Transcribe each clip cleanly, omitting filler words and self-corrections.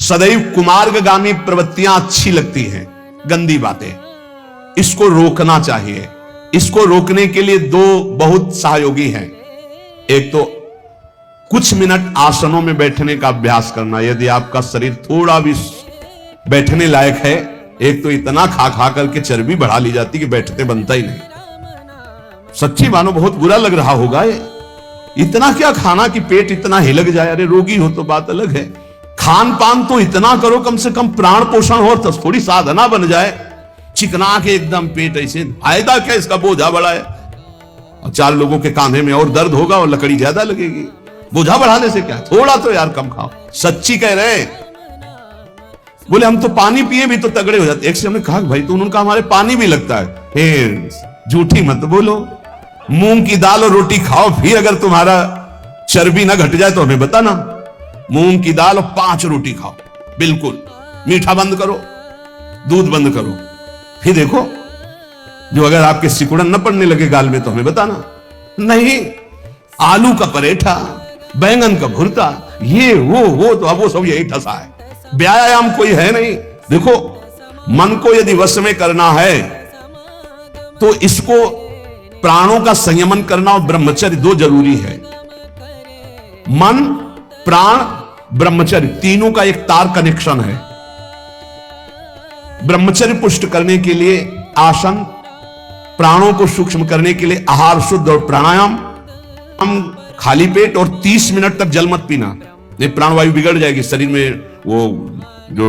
सदैव कुमार्गगामी प्रवृत्तियां अच्छी लगती हैं, गंदी बातें, इसको रोकना चाहिए। इसको रोकने के लिए दो बहुत सहयोगी हैं। एक तो कुछ मिनट आसनों में बैठने का अभ्यास करना, यदि आपका शरीर थोड़ा भी बैठने लायक है। एक तो इतना खा खा करके चर्बी बढ़ा ली जाती कि बैठते बनता ही नहीं। सच्ची मानो बहुत बुरा लग रहा होगा ये, इतना क्या खाना कि पेट इतना हिलक जाए। अरे रोगी हो तो बात अलग है, खान पान तो इतना करो कम से कम प्राण पोषण हो, तो थोड़ी साधना बन जाए। चिकना के एकदम पेट ऐसे, फायदा क्या, इसका बोझा बड़ा है और 4 लोगों के कांधे में और दर्द होगा और लकड़ी ज्यादा लगेगी। बोझा बढ़ाने से क्या, थोड़ा तो यार कम खाओ। सच्ची कह रहे हैं। बोले हम तो पानी पिए भी तो तगड़े हो जाते। एक से हमने कहा भाई तो उन्होंने कहा हमारे पानी भी लगता है। झूठी मत बोलो, मूंग की दाल और रोटी खाओ, फिर अगर तुम्हारा चर्बी ना घट जाए तो हमें बताना। मूंग की दाल और 5 रोटी खाओ, बिल्कुल मीठा बंद करो, दूध बंद करो, फिर देखो जो अगर आपके सिकुड़न न पड़ने लगे गाल में तो हमें बताना। नहीं, आलू का परेठा, बैंगन का भुर्ता, ये वो तो अब वो सब यही ठसा है। व्यायाम कोई है नहीं। देखो मन को यदि वश में करना है तो इसको प्राणों का संयमन करना और ब्रह्मचर्य 2 जरूरी है। मन, प्राण, ब्रह्मचर्य तीनों का एक तार कनेक्शन है। ब्रह्मचर्य पुष्ट करने के लिए आसन, प्राणों को सूक्ष्म करने के लिए आहार शुद्ध और प्राणायाम, हम खाली पेट और 30 मिनट तक जल मत पीना, नहीं प्राणवायु बिगड़ जाएगी शरीर में। वो जो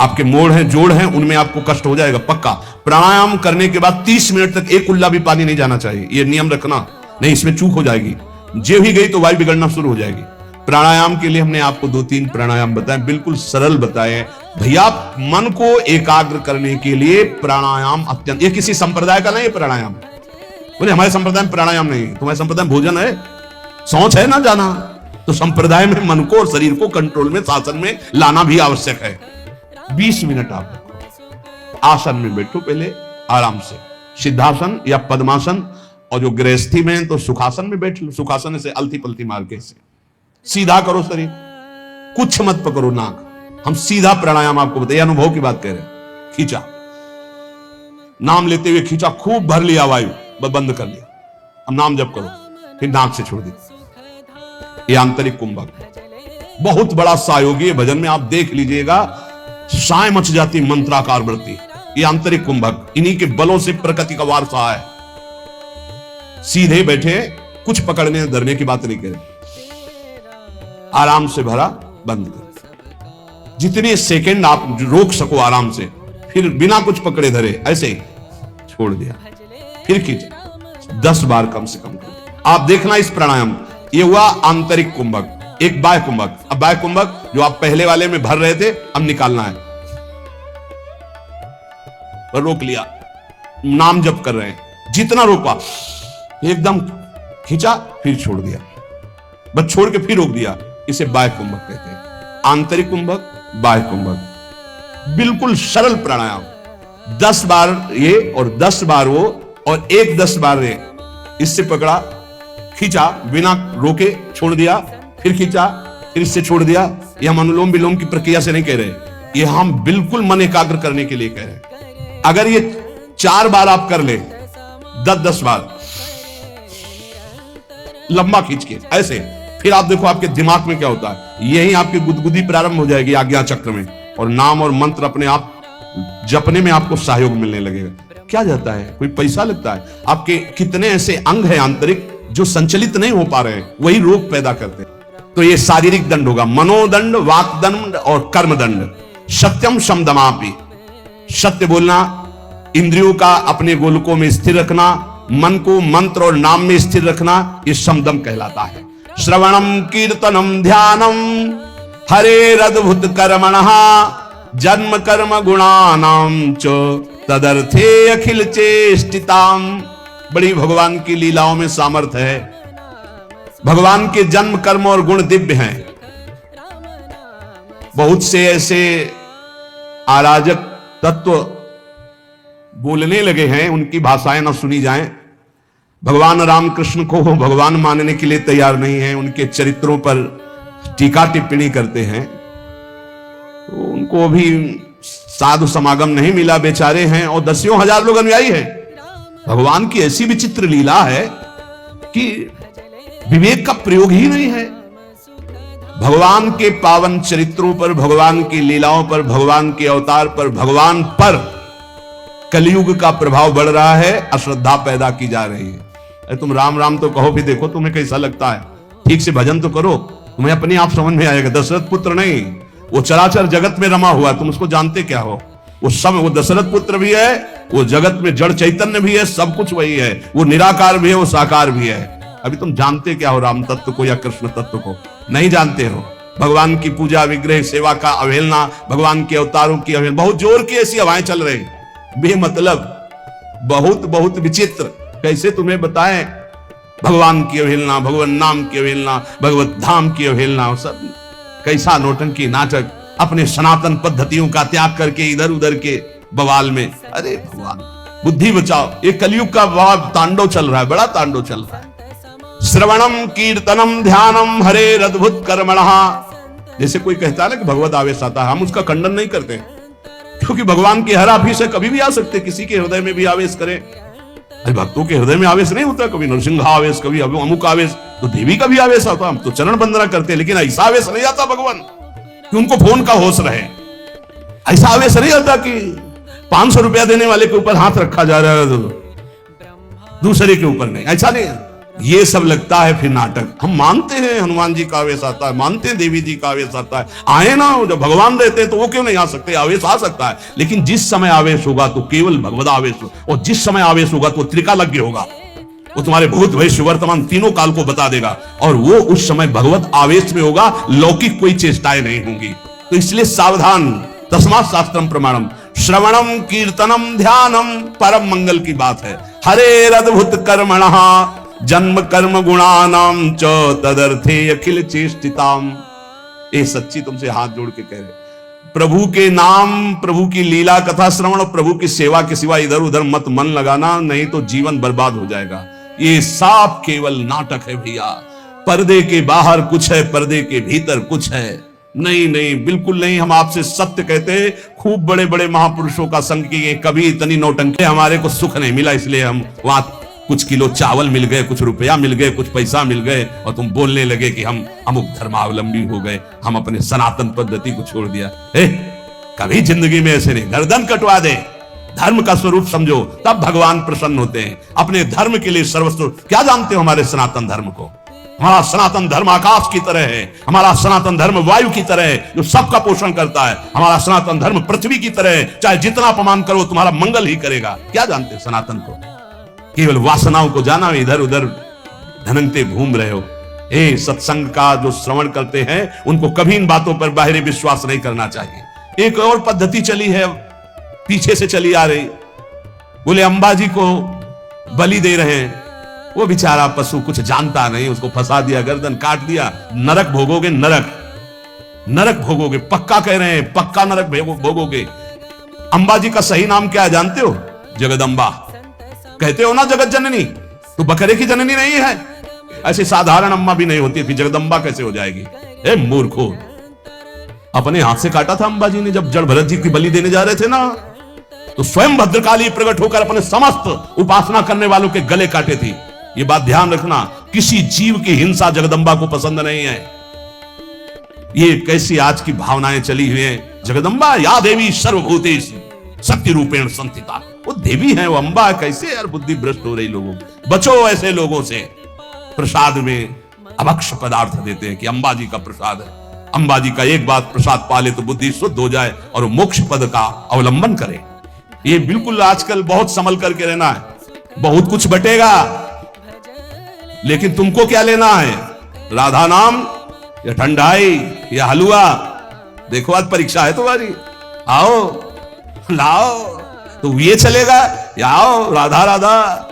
आपके मोड़ हैं, जोड़ हैं, उनमें आपको कष्ट हो जाएगा पक्का। प्राणायाम करने के बाद 30 मिनट तक एक उल्ला भी पानी नहीं जाना चाहिए, ये नियम रखना, नहीं इसमें चूक हो जाएगी। जे ही गई तो वायु बिगड़ना शुरू हो जाएगी। प्राणायाम के लिए हमने आपको 2-3 प्राणायाम बताए, बिल्कुल सरल बताए। भैया मन को एकाग्र करने के लिए प्राणायाम अत्यंत, ये किसी संप्रदाय का नहीं है प्राणायाम। बोले हमारे संप्रदाय में प्राणायाम नहीं, तुम्हारे संप्रदाय में भोजन है, शौच है ना जाना, तो संप्रदाय में मन को और शरीर को कंट्रोल में, शासन में लाना भी आवश्यक है। 20 मिनट आप रखो, आसन में बैठो पहले आराम से, सिद्धासन या पद्मासन, और जो गृहस्थी में है तो सुखासन में बैठ लो। सुखासन से अलती पलती मार के सीधा करो शरीर, कुछ मत पकड़ो नाक। हम सीधा प्राणायाम आपको बताइए, अनुभव की बात कह रहे हैं। खींचा, नाम लेते हुए खींचा, खूब भर लिया वायु, बंद कर लिया, अब नाम जप करो, फिर नाक से छोड़ दिया। ये आंतरिक कुंभक बहुत बड़ा सहयोगी भजन में आप देख लीजिएगा, साय मच जाती मंत्राकार वृत्ति। ये आंतरिक कुंभक, इन्हीं के बलों से प्रकृति का वारसा है। सीधे बैठे, कुछ पकड़ने धरने की बात नहीं करें, आराम से भरा, बंद कर, जितने सेकंड आप रोक सको आराम से, फिर बिना कुछ पकड़े धरे ऐसे छोड़ दिया, फिर खींचा, 10 बार कम से कम करो। आप देखना इस प्राणायाम, ये हुआ आंतरिक कुंभक। एक बाह्य कुंभक, अब बाह्य कुंभक जो आप पहले वाले में भर रहे थे, अब निकालना है। पर रोक लिया, नाम जप कर रहे हैं, जितना रोका एकदम खींचा, फिर छोड़ दिया, बस छोड़ के फिर रोक दिया, इसे बाह्य कुंभक कहते हैं। आंतरिक कुंभक, बाह्य कुंभक, बिल्कुल सरल प्राणायाम। 10 बार ये और 10 बार वो, और 10 बार ये। इससे पकड़ा, खींचा, बिना रोके छोड़ दिया, फिर खींचा, फिर इससे छोड़ दिया। ये हम अनुलोम विलोम की प्रक्रिया से नहीं कह रहे, ये हम बिल्कुल मन एकाग्र करने के लिए कह रहे हैं। अगर ये 4 बार आप कर ले, 10-10 बार लंबा खींच के ऐसे, फिर आप देखो आपके दिमाग में क्या होता है। यही आपकी गुदगुदी प्रारंभ हो जाएगी आज्ञा चक्र में, और नाम और मंत्र अपने आप जपने में आपको सहयोग मिलने लगेगा। क्या जाता है, कोई पैसा लगता है? आपके कितने ऐसे अंग हैं आंतरिक जो संचलित नहीं हो पा रहे हैं, वही रोग पैदा करते हैं। तो ये शारीरिक दंड होगा, मनोदंड, वाकदंड और कर्मदंड। सत्यम शमदमापि, सत्य बोलना, इंद्रियों का अपने गोलकों में स्थिर रखना, मन को मंत्र और नाम में स्थिर रखना, ये समदम कहलाता है। श्रवणम कीर्तनम ध्यानम हरेरद्भुत कर्मणः जन्म कर्म गुणानाम च तदर्थे अखिल चेष्टिताम। बड़ी भगवान की लीलाओं में सामर्थ्य है। भगवान के जन्म कर्म और गुण दिव्य हैं। बहुत से ऐसे अराजक तत्व बोलने लगे हैं, उनकी भाषाएं न सुनी जाएं। भगवान रामकृष्ण को भगवान मानने के लिए तैयार नहीं है, उनके चरित्रों पर टीका टिप्पणी करते हैं। तो उनको भी साधु समागम नहीं मिला, बेचारे हैं, और दसियों हजार लोग अनुयायी हैं। भगवान की ऐसी विचित्र लीला है कि विवेक का प्रयोग ही नहीं है। भगवान के पावन चरित्रों पर, भगवान की लीलाओं पर, भगवान के अवतार पर, भगवान पर कलयुग का प्रभाव बढ़ रहा है, अश्रद्धा पैदा की जा रही है। अरे तुम राम राम तो कहो भी, देखो तुम्हें कैसा लगता है, ठीक से भजन तो करो, तुम्हें अपने आप समझ में आएगा। दशरथ पुत्र नहीं, वो चराचर जगत में रमा हुआ, तुम उसको जानते क्या हो? वो दशरथ पुत्र भी है, वो जगत में जड़ चैतन्य भी है, सब कुछ वही है, वो निराकार भी है, वो साकार भी है। अभी तुम जानते क्या हो राम तत्व को या कृष्ण तत्व को? नहीं जानते हो। भगवान की पूजा, विग्रह सेवा का अवहेलना, भगवान के अवतारों की अवहेलना, बहुत जोर की ऐसी हवाएं चल रही, बेमतलब, बहुत बहुत विचित्र। कैसे तुम्हें बताएं? भगवान की अवहेलना, भगवान नाम की अवहेलना, भगवत धाम की अवहेलना, सब कैसा नौटंकी नाटक, अपने सनातन पद्धतियों का त्याग करके इधर उधर के बवाल में। अरे भगवान बुद्धि बचाओ, ये कलयुग का बड़ा तांडव चल रहा है, बड़ा तांडव चल रहा है। श्रवणम कीर्तनम ध्यानम हरे अद्भुत कर्मणः। जैसे कोई कहता है ना कि भगवत आवेश आता है, हम उसका खंडन नहीं करते, क्योंकि भगवान के हर आवेश से कभी भी आ सकते, किसी के हृदय में भी आवेश करें। अरे भक्तों के हृदय में आवेश नहीं होता, कभी नरसिंह आवेश, कभी अमुक आवेश, तो देवी का भी आवेश आता। हम तो चरण वंदना करते हैं, लेकिन ऐसा आवेश नहीं आता भगवान कि उनको फोन का होश रहे। ऐसा आवेश नहीं आता कि 500 रुपया देने वाले के ऊपर हाथ रखा जा रहा है, दूसरे के ऊपर नहीं, ऐसा नहीं। ये सब लगता है फिर नाटक। हम मानते हैं हनुमान जी का आवेश आता है, मानते हैं देवी जी का आवेश आता है, आए ना, जब भगवान रहते हैं तो वो क्यों नहीं आ सकते? आवेश आ सकता है, लेकिन जिस समय आवेश होगा तो केवल भगवत आवेश हो, और जिस समय आवेश होगा तो त्रिकालज्ञ होगा, वो तुम्हारे भूत भविष्य वर्तमान तीनों काल को बता देगा, और वो उस समय भगवत आवेश में होगा, लौकिक कोई चेष्टाएं नहीं होंगी। तो इसलिए सावधान, तस्मात् शास्त्रम प्रमाणम, श्रवणम कीर्तनम ध्यानम, परम मंगल की बात है। हरे अद्भुत कर्मणः जन्म कर्म गुणानाम च तदर्थे अखिल चेष्टिताम। ये सच्ची तुमसे हाथ जोड़ के कह रहे, प्रभु के नाम, प्रभु की लीला कथा श्रवण और प्रभु की सेवा के सिवा इधर उधर मत मन लगाना, नहीं तो जीवन बर्बाद हो जाएगा। ये सब केवल नाटक है भैया। पर्दे के बाहर कुछ है, पर्दे के भीतर कुछ है। नहीं नहीं, बिल्कुल नहीं। हम आपसे सत्य कहते हैं, खूब बड़े बड़े महापुरुषों का संग किए, कभी इतनी नौटंकी हमारे को सुख नहीं मिला। इसलिए हम वहां कुछ किलो चावल मिल गए, कुछ रुपया मिल गए, कुछ पैसा मिल गए, और तुम बोलने लगे कि हम अमुक धर्मावलंबी हो गए, हम अपने सनातन पद्धति को छोड़ दिया। कभी जिंदगी में ऐसे नहीं। गर्दन कटवा दे, धर्म का स्वरूप समझो, तब भगवान प्रसन्न होते हैं। अपने धर्म के लिए सर्वस्व। क्या जानते हो हमारे सनातन धर्म को? हमारा सनातन धर्म आकाश की तरह है, हमारा सनातन धर्म वायु की तरह है जो सबका पोषण करता है, हमारा सनातन धर्म पृथ्वी की तरह है, चाहे जितना अपमान करो तुम्हारा मंगल ही करेगा। क्या जानते सनातन को? केवल वासनाओं को जाना, इधर उधर धनंते घूम रहे हो। सत्संग का जो श्रवण करते हैं उनको कभी इन बातों पर बाहरी विश्वास नहीं करना चाहिए। एक और पद्धति चली है, पीछे से चली आ रही, बोले अंबाजी को बलि दे रहे हैं, वो बेचारा पशु कुछ जानता नहीं, उसको फंसा दिया, गर्दन काट दिया, नरक भोगोगे, नरक भोगोगे, पक्का कह रहे हैं, पक्का नरक भोगोगे। अंबाजी का सही नाम क्या है जानते हो? जगदम्बा। कहते हो ना जगत जननी, तो बकरे की जननी नहीं है। ऐसे साधारण अम्मा भी नहीं होती, फिर जगदम्बा कैसे हो जाएगी? ए मूर्खो, अपने हाथ से काटा था अंबाजी ने जब जड़ भरत जी की बलि देने जा रहे थे ना, तो स्वयं भद्रकाली प्रकट होकर अपने समस्त उपासना करने वालों के गले काटे थी। ये बात ध्यान रखना, किसी जीव की हिंसा जगदम्बा को पसंद नहीं है। ये कैसी आज की भावनाएं चली हुई हैं। जगदम्बा या देवी सर्वभूतेषु शक्ति रूपेण संस्थिता, वो देवी है, वो अम्बा है। कैसे यार बुद्धि भ्रष्ट हो रही लोगों। बचो ऐसे लोगों से। प्रसाद में अभक्ष पदार्थ देते हैं कि अंबाजी का प्रसाद है, अंबाजी का एक बात प्रसाद पाले तो बुद्धि शुद्ध हो जाए और मोक्ष पद का अवलंबन करे। ये बिल्कुल आजकल बहुत संभल करके रहना है। बहुत कुछ बटेगा, लेकिन तुमको क्या लेना है? राधा नाम या ठंडाई या हलवा? देखो आज परीक्षा है तुम्हारी, आओ लाओ, तो ये चलेगा या आओ राधा राधा।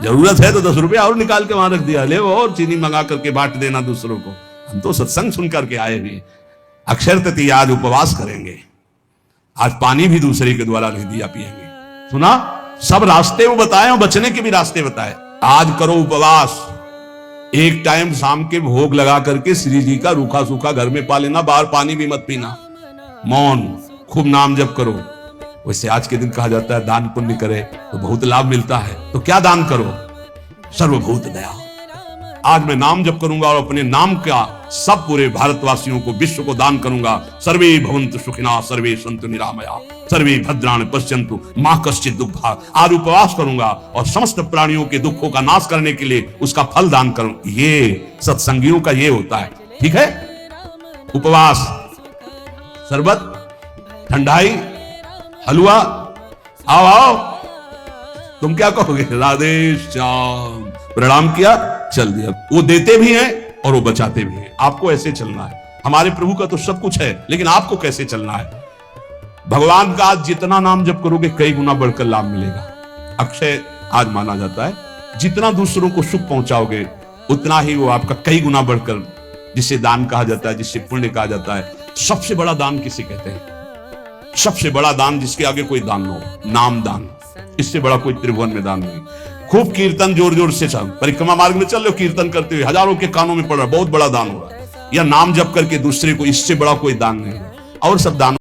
जरूरत है तो 10 रुपया और निकाल के वहां रख दिया, ले वो और चीनी मंगा करके बांट देना दूसरों को। हम तो सत्संग सुन करके आए हुए। अक्षर तृतीय आज उपवास करेंगे, आज पानी भी दूसरे के द्वारा नहीं दिया पिएंगे। सुना, सब रास्ते वो बताए और बचने के भी रास्ते बताए। आज करो उपवास, एक टाइम शाम के भोग लगा करके श्री जी का रूखा सूखा घर में पा लेना, बाहर पानी भी मत पीना। मौन, खूब नाम जप करो। वैसे आज के दिन कहा जाता है दान पुण्य करे तो बहुत लाभ मिलता है। तो क्या दान करो? सर्वभूत दया। आज मैं नाम जप करूंगा और अपने नाम का सब पूरे भारतवासियों को, विश्व को दान करूंगा। सर्वे भवन्तु सुखिनः, सर्वे सन्तु निरामया, सर्वे भद्राणि पश्यन्तु मा कश्चित् दुःखात्। आज उपवास करूंगा और समस्त प्राणियों के दुखों का नाश करने के लिए उसका फल दान करूं। ये सत्संगियों का ये होता है। ठीक है, उपवास, शरबत, ठंडाई, हलवा, आओ आओ। तुम क्या कहोगे? राधे श्याम, प्रणाम किया, चल दिया। वो देते भी हैं और वो बचाते भी हैं। आपको ऐसे चलना है। हमारे प्रभु का तो सब कुछ है, लेकिन आपको कैसे चलना है? भगवान का आज जितना नाम जप करोगे कई गुना बढ़कर लाभ मिलेगा। अक्षय आज माना जाता है, जितना दूसरों को सुख पहुंचाओगे उतना ही वो आपका कई गुना बढ़कर, जिसे दान कहा जाता है, जिसे पुण्य कहा जाता है। सबसे बड़ा दान किसे कहते हैं? सबसे बड़ा दान जिसके आगे कोई दान न हो, नाम दान। इससे बड़ा कोई त्रिभुवन में दान नहीं। खूब कीर्तन जोर जोर से चल, परिक्रमा मार्ग में चल रहे हो, कीर्तन करते हुए हजारों के कानों में पड़ रहा, बहुत बड़ा दान हो रहा है। या नाम जप करके दूसरे को, इससे बड़ा कोई दान नहीं। और सब दान